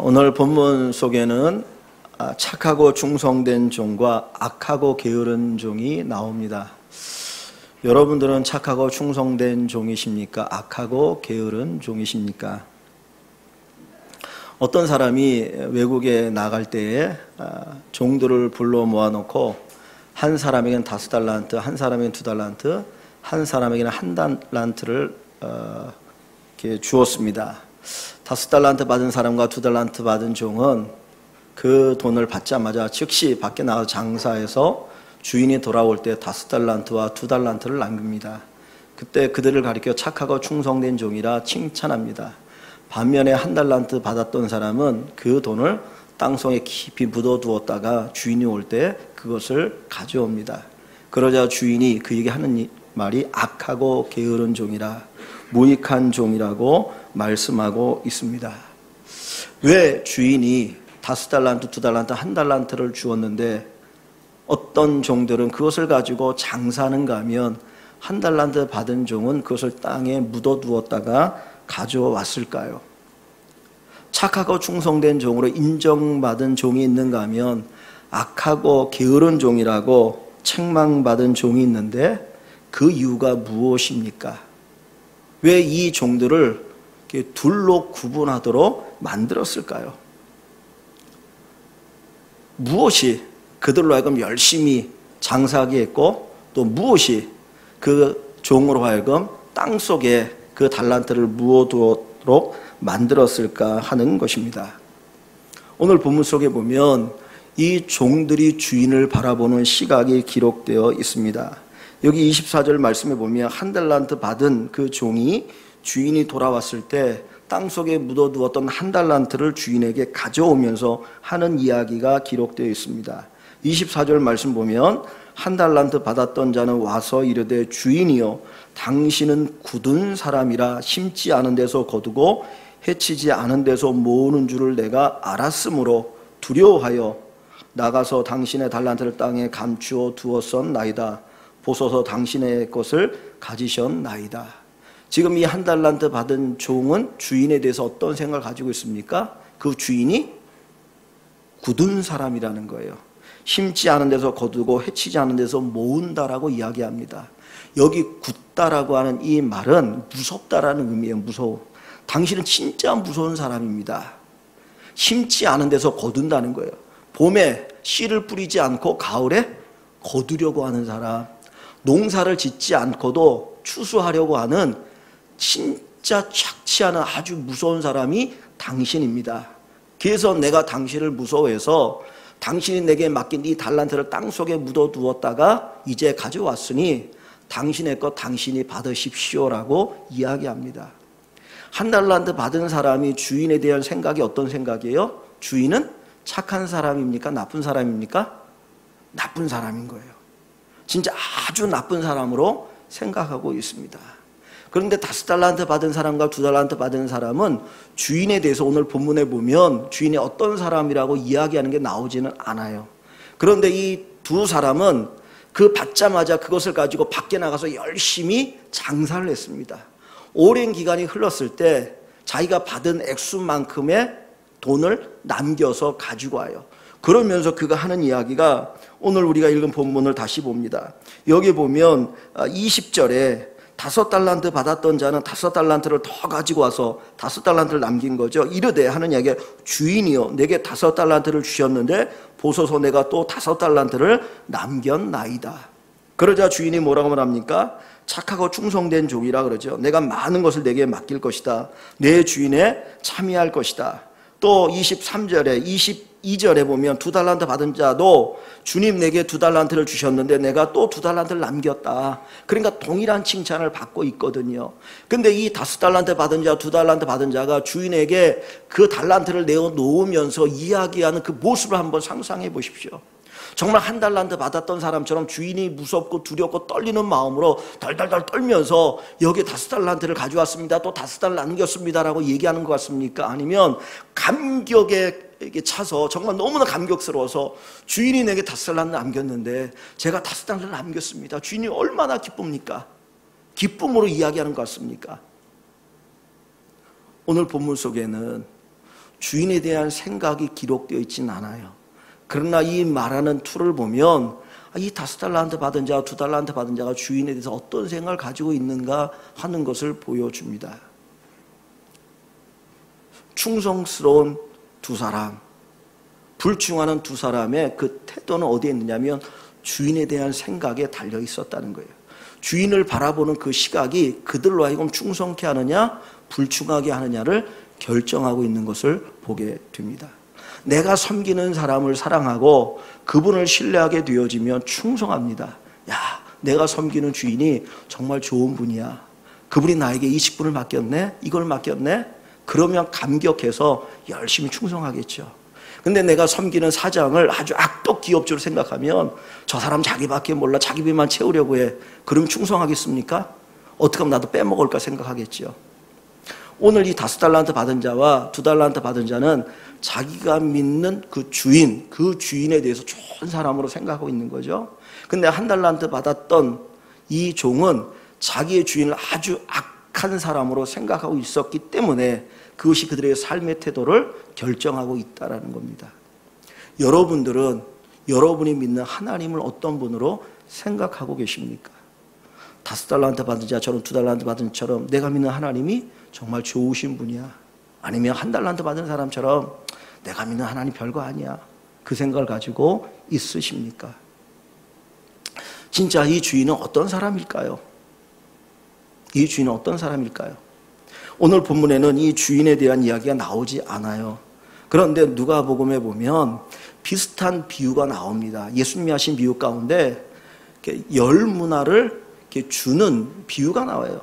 오늘 본문 속에는 착하고 충성된 종과 악하고 게으른 종이 나옵니다. 여러분들은 착하고 충성된 종이십니까? 악하고 게으른 종이십니까? 어떤 사람이 외국에 나갈 때에 종들을 불러 모아놓고 한 사람에게는 5달란트, 한 사람에게는 2달란트, 한 사람에게는 1달란트를 이렇게 주었습니다. 5달란트 받은 사람과 2달란트 받은 종은 그 돈을 받자마자 즉시 밖에 나가서 장사해서 주인이 돌아올 때 5달란트와 2달란트를 남깁니다. 그때 그들을 가리켜 착하고 충성된 종이라 칭찬합니다. 반면에 1달란트 받았던 사람은 그 돈을 땅속에 깊이 묻어두었다가 주인이 올 때 그것을 가져옵니다. 그러자 주인이 그에게 하는 말이 악하고 게으른 종이라, 무익한 종이라고 말씀하고 있습니다. 왜 주인이 5달란트, 2달란트, 1달란트를 주었는데 어떤 종들은 그것을 가지고 장사하는가 하면 1달란트 받은 종은 그것을 땅에 묻어두었다가 가져왔을까요? 착하고 충성된 종으로 인정받은 종이 있는가 하면 악하고 게으른 종이라고 책망받은 종이 있는데 그 이유가 무엇입니까? 왜 이 종들을 둘로 구분하도록 만들었을까요? 무엇이 그들로 하여금 열심히 장사하게 했고 또 무엇이 그 종으로 하여금 땅속에 그 달란트를 묻어두도록 만들었을까 하는 것입니다. 오늘 본문 속에 보면 이 종들이 주인을 바라보는 시각이 기록되어 있습니다. 여기 24절 말씀에 보면 1달란트 받은 그 종이 주인이 돌아왔을 때 땅속에 묻어두었던 1달란트를 주인에게 가져오면서 하는 이야기가 기록되어 있습니다. 24절 말씀 보면 1달란트 받았던 자는 와서 이르되 주인이여 당신은 굳은 사람이라 심지 않은 데서 거두고 해치지 않은 데서 모으는 줄을 내가 알았으므로 두려워하여 나가서 당신의 달란트를 땅에 감추어 두었었나이다. 보소서 당신의 것을 가지셨나이다. 지금 이 1달란트 받은 종은 주인에 대해서 어떤 생각을 가지고 있습니까? 그 주인이 굳은 사람이라는 거예요. 심지 않은 데서 거두고 해치지 않은 데서 모은다라고 이야기합니다. 여기 굳다라고 하는 이 말은 무섭다라는 의미예요. 무서워. 당신은 진짜 무서운 사람입니다. 심지 않은 데서 거둔다는 거예요. 봄에 씨를 뿌리지 않고 가을에 거두려고 하는 사람, 농사를 짓지 않고도 추수하려고 하는 진짜 착취하는 아주 무서운 사람이 당신입니다. 그래서 내가 당신을 무서워해서 당신이 내게 맡긴 이 달란트를 땅속에 묻어두었다가 이제 가져왔으니 당신의 것 당신이 받으십시오라고 이야기합니다. 1달란트 받은 사람이 주인에 대한 생각이 어떤 생각이에요? 주인은 착한 사람입니까? 나쁜 사람입니까? 나쁜 사람인 거예요. 진짜 아주 나쁜 사람으로 생각하고 있습니다. 그런데 5달란트 받은 사람과 2달란트 받은 사람은 주인에 대해서 오늘 본문에 보면 주인이 어떤 사람이라고 이야기하는 게 나오지는 않아요. 그런데 이 두 사람은 그 받자마자 그것을 가지고 밖에 나가서 열심히 장사를 했습니다. 오랜 기간이 흘렀을 때 자기가 받은 액수만큼의 돈을 남겨서 가지고 와요. 그러면서 그가 하는 이야기가 오늘 우리가 읽은 본문을 다시 봅니다. 여기 보면 20절에 5달란트 받았던 자는 5달란트를 더 가지고 와서 5달란트를 남긴 거죠. 이르되 하는 이야기가 주인이여 내게 5달란트를 주셨는데 보소서 내가 또 5달란트를 남겼나이다. 그러자 주인이 뭐라고 말합니까? 착하고 충성된 종이라 그러죠. 내가 많은 것을 내게 맡길 것이다. 내 주인에 참여할 것이다. 또 23절에 22절에 보면 2달란트 받은 자도 주님 내게 2달란트를 주셨는데 내가 또 2달란트를 남겼다. 그러니까 동일한 칭찬을 받고 있거든요. 근데 이 5달란트 받은 자, 2달란트 받은 자가 주인에게 그 달란트를 내어놓으면서 이야기하는 그 모습을 한번 상상해 보십시오. 정말 1달란트 받았던 사람처럼 주인이 무섭고 두렵고 떨리는 마음으로 덜덜덜 떨면서 여기 5달란트를 가져왔습니다. 또 5달을 남겼습니다라고 얘기하는 것 같습니까? 아니면 감격에 차서 정말 너무나 감격스러워서 주인이 내게 5달란트 남겼는데 제가 5달란트를 남겼습니다. 주인이 얼마나 기쁩니까? 기쁨으로 이야기하는 것 같습니까? 오늘 본문 속에는 주인에 대한 생각이 기록되어 있지는 않아요. 그러나 이 말하는 투를 보면 이 5달란트 받은 자, 2달란트 받은 자가 주인에 대해서 어떤 생각을 가지고 있는가 하는 것을 보여줍니다. 충성스러운 두 사람, 불충하는 두 사람의 그 태도는 어디에 있느냐면 주인에 대한 생각에 달려 있었다는 거예요. 주인을 바라보는 그 시각이 그들로 하여금 충성케 하느냐 불충하게 하느냐를 결정하고 있는 것을 보게 됩니다. 내가 섬기는 사람을 사랑하고 그분을 신뢰하게 되어지면 충성합니다. 야, 내가 섬기는 주인이 정말 좋은 분이야. 그분이 나에게 이 직분을 맡겼네? 이걸 맡겼네? 그러면 감격해서 열심히 충성하겠죠. 근데 내가 섬기는 사장을 아주 악독 기업주로 생각하면 저 사람 자기밖에 몰라, 자기 배만 채우려고 해. 그럼 충성하겠습니까? 어떻게 하면 나도 빼먹을까 생각하겠죠. 오늘 이 5달란트 받은 자와 2달란트 받은 자는 자기가 믿는 그 주인에 대해서 좋은 사람으로 생각하고 있는 거죠. 근데 1달란트 받았던 이 종은 자기의 주인을 아주 악한 사람으로 생각하고 있었기 때문에 그것이 그들의 삶의 태도를 결정하고 있다는 겁니다. 여러분들은 여러분이 믿는 하나님을 어떤 분으로 생각하고 계십니까? 5달란트 받은 자처럼 2달란트 받은 자처럼 내가 믿는 하나님이 정말 좋으신 분이야. 아니면 1달란트 받은 사람처럼 내가 믿는 하나님 별거 아니야. 그 생각을 가지고 있으십니까? 진짜 이 주인은 어떤 사람일까요? 이 주인은 어떤 사람일까요? 오늘 본문에는 이 주인에 대한 이야기가 나오지 않아요. 그런데 누가복음에 보면 비슷한 비유가 나옵니다. 예수님이 하신 비유 가운데 열 문화를 주는 비유가 나와요.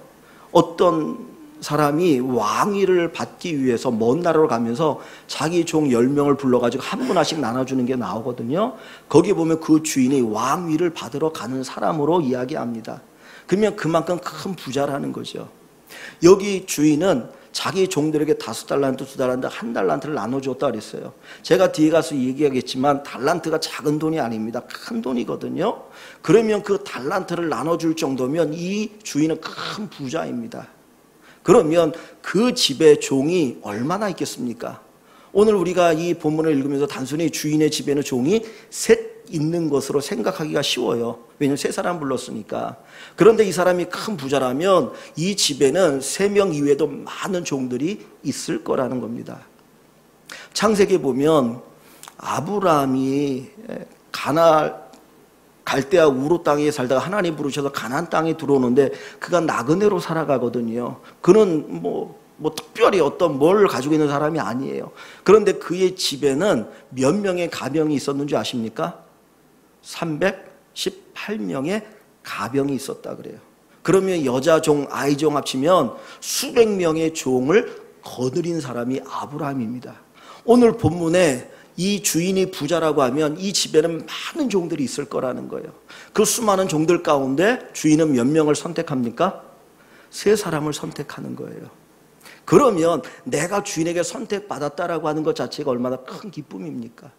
어떤 사람이 왕위를 받기 위해서 먼 나라로 가면서 자기 종 10명을 불러가지고 한 문화씩 나눠주는 게 나오거든요. 거기 보면 그 주인이 왕위를 받으러 가는 사람으로 이야기합니다. 그러면 그만큼 큰 부자라는 거죠. 여기 주인은 자기 종들에게 5달란트, 2달란트, 1달란트를 나눠줬다 그랬어요. 제가 뒤에 가서 얘기하겠지만 달란트가 작은 돈이 아닙니다. 큰 돈이거든요. 그러면 그 달란트를 나눠줄 정도면 이 주인은 큰 부자입니다. 그러면 그 집에 종이 얼마나 있겠습니까? 오늘 우리가 이 본문을 읽으면서 단순히 주인의 집에는 종이 셋 있는 것으로 생각하기가 쉬워요. 왜냐하면 세 사람 불렀으니까. 그런데 이 사람이 큰 부자라면 이 집에는 3명 이외에도 많은 종들이 있을 거라는 겁니다. 창세기에 보면 아브라함이 갈대아 우르 땅에 살다가 하나님 부르셔서 가나안 땅에 들어오는데 그가 나그네로 살아가거든요. 그는 뭐 특별히 어떤 뭘 가지고 있는 사람이 아니에요. 그런데 그의 집에는 몇 명의 가병이 있었는지 아십니까? 318명의 가병이 있었다 그래요. 그러면 여자 종, 아이 종 합치면 수백 명의 종을 거느린 사람이 아브라함입니다. 오늘 본문에 이 주인이 부자라고 하면 이 집에는 많은 종들이 있을 거라는 거예요. 그 수많은 종들 가운데 주인은 몇 명을 선택합니까? 3사람을 선택하는 거예요. 그러면 내가 주인에게 선택받았다라고 하는 것 자체가 얼마나 큰 기쁨입니까?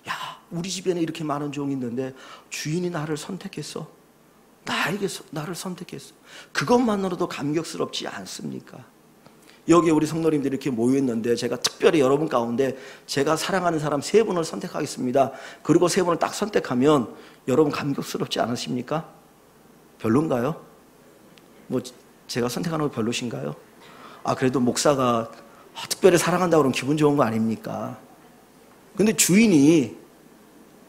야, 우리 집에는 이렇게 많은 종이 있는데 주인이 나를 선택했어. 나를 선택했어. 그것만으로도 감격스럽지 않습니까? 여기 우리 성도님들이 이렇게 모여있는데 제가 특별히 여러분 가운데 제가 사랑하는 사람 3분을 선택하겠습니다. 그리고 3분을 딱 선택하면 여러분 감격스럽지 않으십니까? 별론가요? 뭐 제가 선택하는 거 별로신가요? 그래도 목사가 특별히 사랑한다고 그러면 기분 좋은 거 아닙니까? 근데 주인이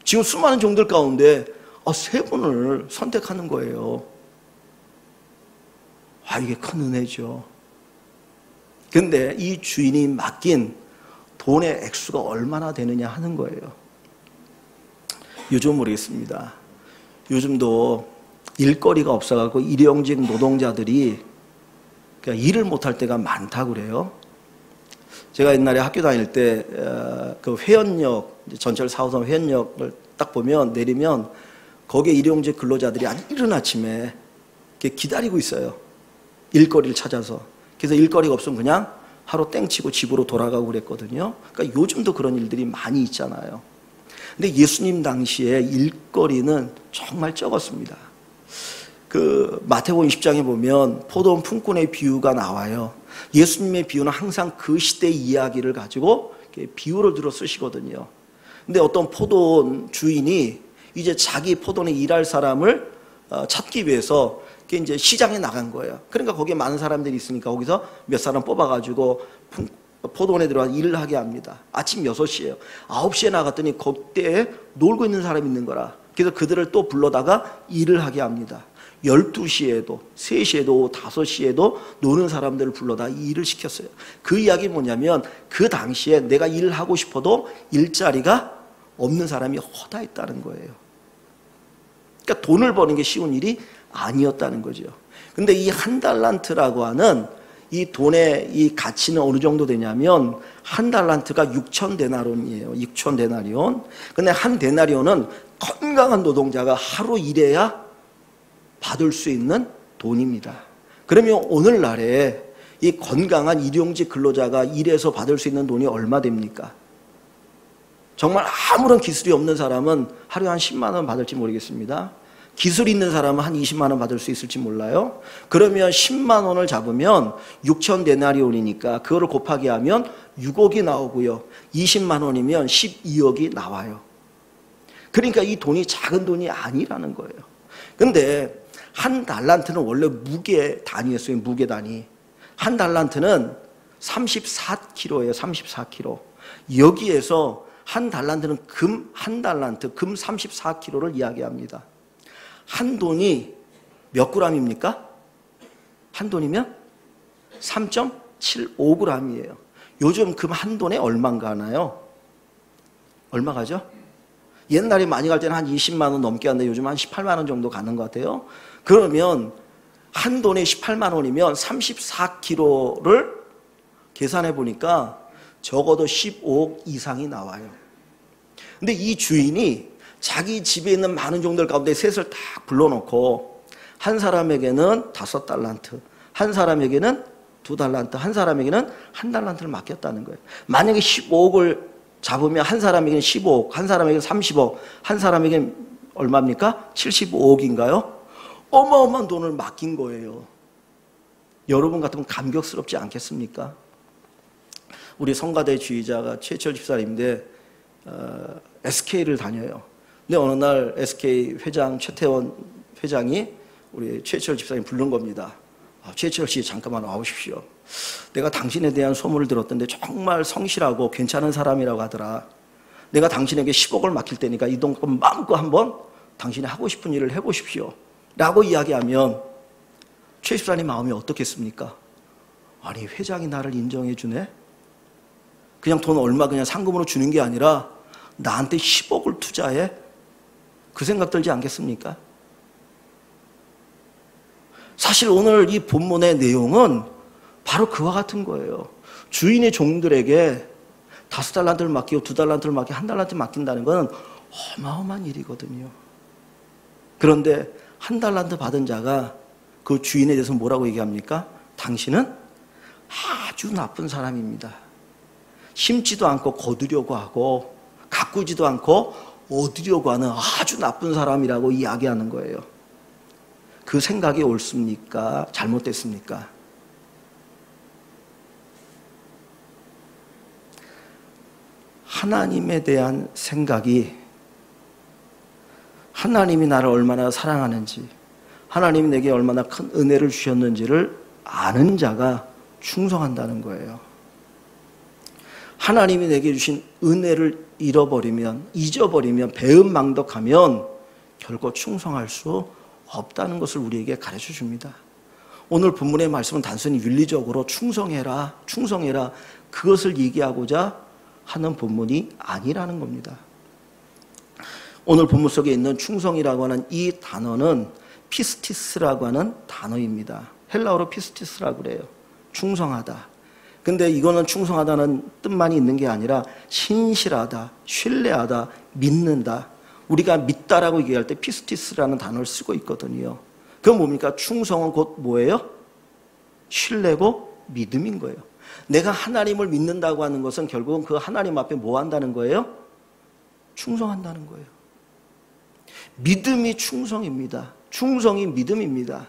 지금 수많은 종들 가운데 3분을 선택하는 거예요. 이게 큰 은혜죠. 근데 이 주인이 맡긴 돈의 액수가 얼마나 되느냐 하는 거예요. 요즘 모르겠습니다. 요즘도 일거리가 없어가지고 일용직 노동자들이 일을 못할 때가 많다고 그래요. 제가 옛날에 학교 다닐 때 그 회원역, 전철 4호선 회원역을 딱 보면 내리면 거기에 일용직 근로자들이 아주 이른 아침에 이렇게 기다리고 있어요. 일거리를 찾아서. 그래서 일거리가 없으면 그냥 하루 땡치고 집으로 돌아가고 그랬거든요. 그러니까 요즘도 그런 일들이 많이 있잖아요. 근데 예수님 당시에 일거리는 정말 적었습니다. 그 마태복음 10장에 보면 포도원 품꾼의 비유가 나와요. 예수님의 비유는 항상 그 시대의 이야기를 가지고 비유를 들어 쓰시거든요. 근데 어떤 포도원 주인이 이제 자기 포도원에 일할 사람을 찾기 위해서 이제 시장에 나간 거예요. 그러니까 거기에 많은 사람들이 있으니까 거기서 몇 사람 뽑아가지고 포도원에 들어가서 일을 하게 합니다. 아침 6시에요. 9시에 나갔더니 그때에 놀고 있는 사람이 있는 거라. 그래서 그들을 또 불러다가 일을 하게 합니다. 12시에도 3시에도 5시에도 노는 사람들을 불러다 일을 시켰어요. 그 이야기는 뭐냐면 그 당시에 내가 일을 하고 싶어도 일자리가 없는 사람이 허다했다는 거예요. 그러니까 돈을 버는 게 쉬운 일이 아니었다는 거죠. 근데 이 한 달란트라고 하는 이 돈의 이 가치는 어느 정도 되냐면 한 달란트가 6,000데나리온이에요. 6,000데나리온. 근데 한 데나리온은 건강한 노동자가 하루 일해야 받을 수 있는 돈입니다. 그러면 오늘날에 이 건강한 일용직 근로자가 일해서 받을 수 있는 돈이 얼마 됩니까? 정말 아무런 기술이 없는 사람은 하루에 한 10만 원 받을지 모르겠습니다. 기술이 있는 사람은 한 20만 원 받을 수 있을지 몰라요. 그러면 10만 원을 잡으면 6,000데나리온이니까 그거를 곱하기 하면 6억이 나오고요. 20만 원이면 12억이 나와요. 그러니까 이 돈이 작은 돈이 아니라는 거예요. 근데 한 달란트는 원래 무게 단위였어요. 무게 단위. 한 달란트는 34kg예요. 34kg. 여기에서 한 달란트는 한 달란트, 금 34kg를 이야기합니다. 한 돈이 몇 g입니까? 한 돈이면 3.75g이에요. 요즘 금 한 돈에 얼마인가 하나요? 얼마 가죠? 옛날에 많이 갈 때는 한 20만 원 넘게 하는데 요즘 한 18만 원 정도 가는 것 같아요. 그러면 한 돈에 18만 원이면 34kg를 계산해 보니까 적어도 15억 이상이 나와요. 근데 이 주인이 자기 집에 있는 많은 종들 가운데 셋을 딱 불러놓고 한 사람에게는 5달란트, 한 사람에게는 2달란트, 한 사람에게는 1달란트를 맡겼다는 거예요. 만약에 15억을 잡으면 한 사람에게는 15억, 한 사람에게는 30억, 한 사람에게는 얼마입니까? 75억인가요? 어마어마한 돈을 맡긴 거예요. 여러분 같으면 감격스럽지 않겠습니까? 우리 성가대 주의자가 최철 집사님인데 SK를 다녀요. 근데 어느 날 SK 회장 최태원 회장이 우리 최철 집사님 부른 겁니다. 최철 씨 잠깐만 와보십시오. 내가 당신에 대한 소문을 들었던데 정말 성실하고 괜찮은 사람이라고 하더라. 내가 당신에게 10억을 맡길 테니까 이 돈 마음껏 한번 당신이 하고 싶은 일을 해보십시오. 라고 이야기하면 최 집사님 마음이 어떻겠습니까? 아니 회장이 나를 인정해 주네? 그냥 돈 얼마 그냥 상금으로 주는 게 아니라 나한테 10억을 투자해? 그 생각 들지 않겠습니까? 사실 오늘 이 본문의 내용은 바로 그와 같은 거예요. 주인의 종들에게 5달란트를 맡기고 2달란트를 맡기고 1달란트 맡긴다는 건 어마어마한 일이거든요. 그런데 1달란트 받은 자가 그 주인에 대해서 뭐라고 얘기합니까? 당신은 아주 나쁜 사람입니다. 심지도 않고 거두려고 하고 가꾸지도 않고 얻으려고 하는 아주 나쁜 사람이라고 이야기하는 거예요. 그 생각이 옳습니까? 잘못됐습니까? 하나님에 대한 생각이 하나님이 나를 얼마나 사랑하는지, 하나님이 내게 얼마나 큰 은혜를 주셨는지를 아는 자가 충성한다는 거예요. 하나님이 내게 주신 은혜를 잃어버리면, 잊어버리면, 배은망덕하면 결코 충성할 수 없다는 것을 우리에게 가르쳐 줍니다. 오늘 본문의 말씀은 단순히 윤리적으로 충성해라, 충성해라 그것을 얘기하고자 하는 본문이 아니라는 겁니다. 오늘 본문 속에 있는 충성이라고 하는 이 단어는 피스티스라고 하는 단어입니다. 헬라어로 피스티스라고 그래요. 충성하다. 근데 이거는 충성하다는 뜻만이 있는 게 아니라 신실하다, 신뢰하다, 믿는다. 우리가 믿다라고 얘기할 때 피스티스라는 단어를 쓰고 있거든요. 그건 뭡니까? 충성은 곧 뭐예요? 신뢰고 믿음인 거예요. 내가 하나님을 믿는다고 하는 것은 결국은 그 하나님 앞에 뭐 한다는 거예요? 충성한다는 거예요. 믿음이 충성입니다. 충성이 믿음입니다.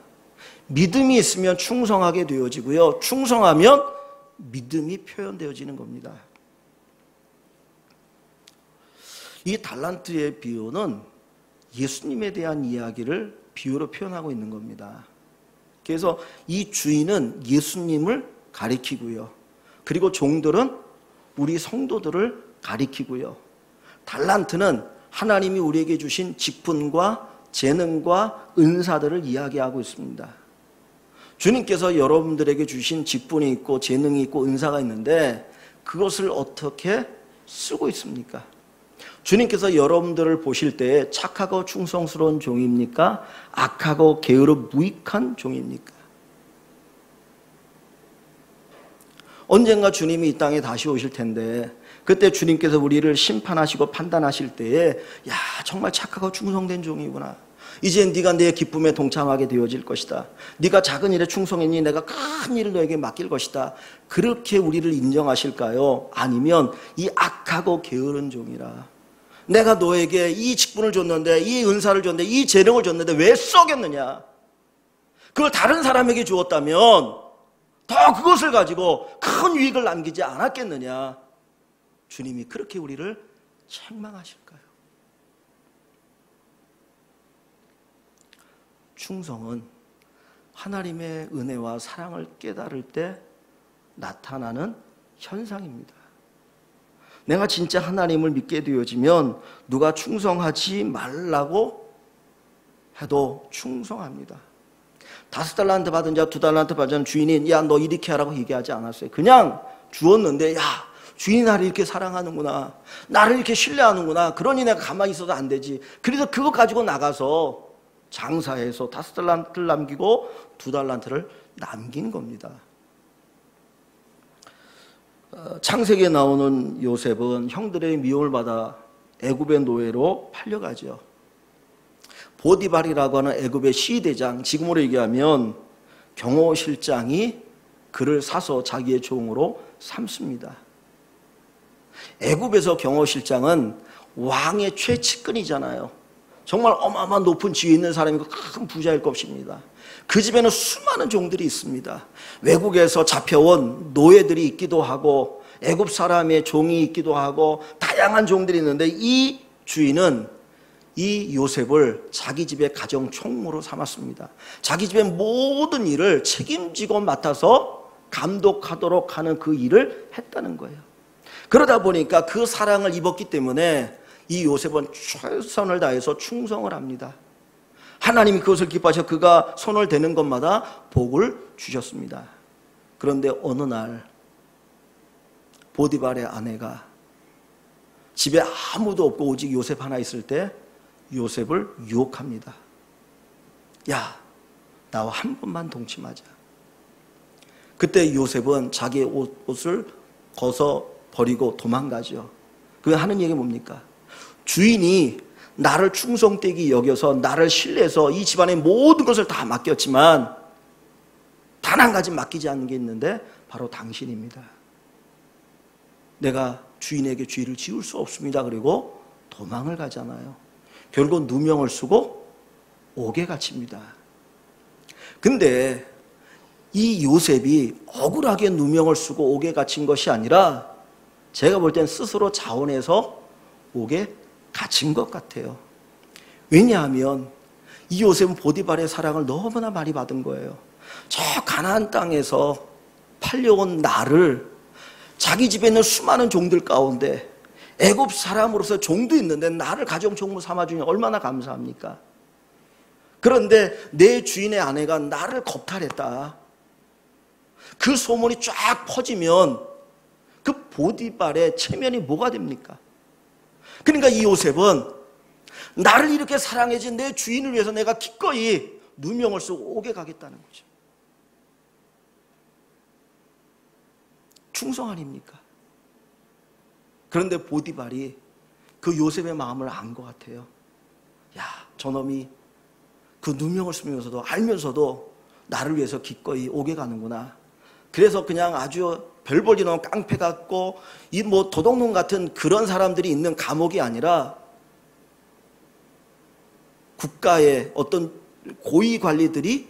믿음이 있으면 충성하게 되어지고요. 충성하면 믿음이 표현되어지는 겁니다. 이 달란트의 비유는 예수님에 대한 이야기를 비유로 표현하고 있는 겁니다. 그래서 이 주인은 예수님을 가리키고요. 그리고 종들은 우리 성도들을 가리키고요. 달란트는 하나님이 우리에게 주신 직분과 재능과 은사들을 이야기하고 있습니다. 주님께서 여러분들에게 주신 직분이 있고 재능이 있고 은사가 있는데 그것을 어떻게 쓰고 있습니까? 주님께서 여러분들을 보실 때 착하고 충성스러운 종입니까? 악하고 게으르 무익한 종입니까? 언젠가 주님이 이 땅에 다시 오실 텐데 그때 주님께서 우리를 심판하시고 판단하실 때에 야, 정말 착하고 충성된 종이구나. 이제 네가 내 기쁨에 동참하게 되어질 것이다. 네가 작은 일에 충성했니? 내가 큰 일을 너에게 맡길 것이다. 그렇게 우리를 인정하실까요? 아니면 이 악하고 게으른 종이라 내가 너에게 이 직분을 줬는데 이 은사를 줬는데 이 재능을 줬는데 왜 썩였느냐? 그걸 다른 사람에게 주었다면 더 그것을 가지고 큰 유익을 남기지 않았겠느냐? 주님이 그렇게 우리를 책망하실까요? 충성은 하나님의 은혜와 사랑을 깨달을 때 나타나는 현상입니다. 내가 진짜 하나님을 믿게 되어지면 누가 충성하지 말라고 해도 충성합니다. 5달란트 받은 자 2달란트 받은 주인이 야, 너 이렇게 하라고 얘기하지 않았어요. 그냥 주었는데 야, 주인이 나를 이렇게 사랑하는구나, 나를 이렇게 신뢰하는구나, 그러니 내가 가만히 있어도 안 되지. 그래서 그거 가지고 나가서 장사해서 5달란트를 남기고 2달란트를 남긴 겁니다. 창세기에 나오는 요셉은 형들의 미움을 받아 애굽의 노예로 팔려가죠. 보디발이라고 하는 애굽의 시대장, 지금으로 얘기하면 경호실장이 그를 사서 자기의 종으로 삼습니다. 애굽에서 경호실장은 왕의 최측근이잖아요. 정말 어마어마한 높은 지위에 있는 사람이고 큰 부자일 것입니다. 그 집에는 수많은 종들이 있습니다. 외국에서 잡혀온 노예들이 있기도 하고 애굽 사람의 종이 있기도 하고 다양한 종들이 있는데 이 주인은 이 요셉을 자기 집의 가정 총무로 삼았습니다. 자기 집의 모든 일을 책임지고 맡아서 감독하도록 하는 그 일을 했다는 거예요. 그러다 보니까 그 사랑을 입었기 때문에 이 요셉은 최선을 다해서 충성을 합니다. 하나님이 그것을 기뻐하셔 그가 손을 대는 것마다 복을 주셨습니다. 그런데 어느 날 보디발의 아내가 집에 아무도 없고 오직 요셉 하나 있을 때 요셉을 유혹합니다. 야, 나와 한 번만 동침하자. 그때 요셉은 자기의 옷을 벗어 버리고 도망가죠. 그 하는 얘기 뭡니까? 주인이 나를 충성되게 여겨서 나를 신뢰해서 이 집안의 모든 것을 다 맡겼지만 단 한 가지 맡기지 않는 게 있는데 바로 당신입니다. 내가 주인에게 죄를 지을 수 없습니다. 그리고 도망을 가잖아요. 결국 누명을 쓰고 옥에 갇힙니다. 근데 이 요셉이 억울하게 누명을 쓰고 옥에 갇힌 것이 아니라 제가 볼 땐 스스로 자원해서 옥에 갇힌 것 같아요. 왜냐하면 이 요셉은 보디발의 사랑을 너무나 많이 받은 거예요. 저 가나안 땅에서 팔려온 나를 자기 집에 있는 수많은 종들 가운데 애굽 사람으로서 종도 있는데 나를 가정 종으로 삼아주니 얼마나 감사합니까? 그런데 내 주인의 아내가 나를 겁탈했다. 그 소문이 쫙 퍼지면 그 보디발의 체면이 뭐가 됩니까? 그러니까 이 요셉은 나를 이렇게 사랑해준 내 주인을 위해서 내가 기꺼이 누명을 쓰고 옥에 가겠다는 거죠. 충성 아닙니까? 그런데 보디발이 그 요셉의 마음을 안 것 같아요. 야, 저놈이 그 누명을 쓰면서도 알면서도 나를 위해서 기꺼이 옥에 가는구나. 그래서 그냥 아주 별 볼일 없는 깡패 같고 이 뭐 도둑놈 같은 그런 사람들이 있는 감옥이 아니라 국가의 어떤 고위 관리들이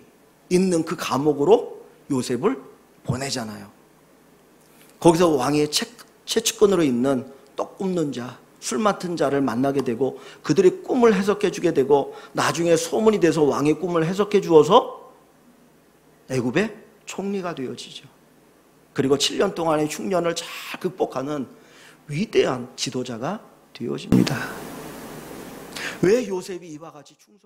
있는 그 감옥으로 요셉을 보내잖아요. 거기서 왕의 채측근으로 있는 떡 굽는 자, 술 맡은 자를 만나게 되고 그들의 꿈을 해석해 주게 되고 나중에 소문이 돼서 왕의 꿈을 해석해 주어서 애굽의 총리가 되어지죠. 그리고 7년 동안의 흉년을 잘 극복하는 위대한 지도자가 되어집니다. 왜 요셉이 이와 같이 충성